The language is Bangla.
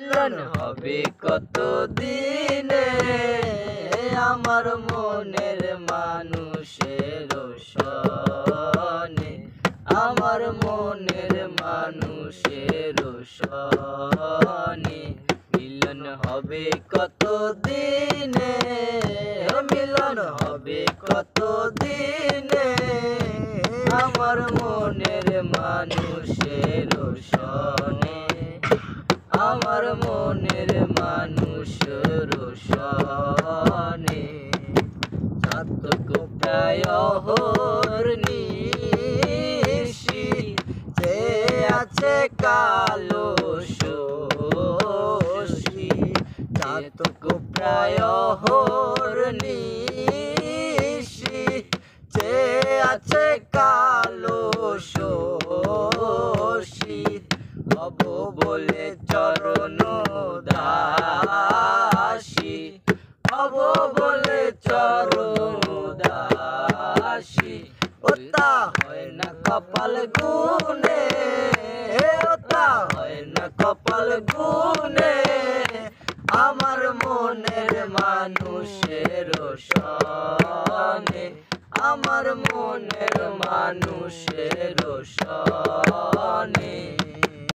মিলন হবে কত দিনে আমার মনের মানুষের সনে, আমার মনের মানুষের সনে। মিলন হবে কত দিনে, মিলন হবে কত দিনে আমার মনের মানুষের সনে, আমার মনের মানুষের সনে। চাতক প্রায় অহর্নিশি যে আছে কালো শশী, চাতক প্রায় অহর্নিশি যে আছে কালো শশী। হব বলে চরণ দাসী, হব বলে চরণ দাসী। ওতা হয় না কপাল গুনে, ওতা হয় না কপাল গুনে আমার মনের মানুষের সনে, আমার মনের মানুষের সনে।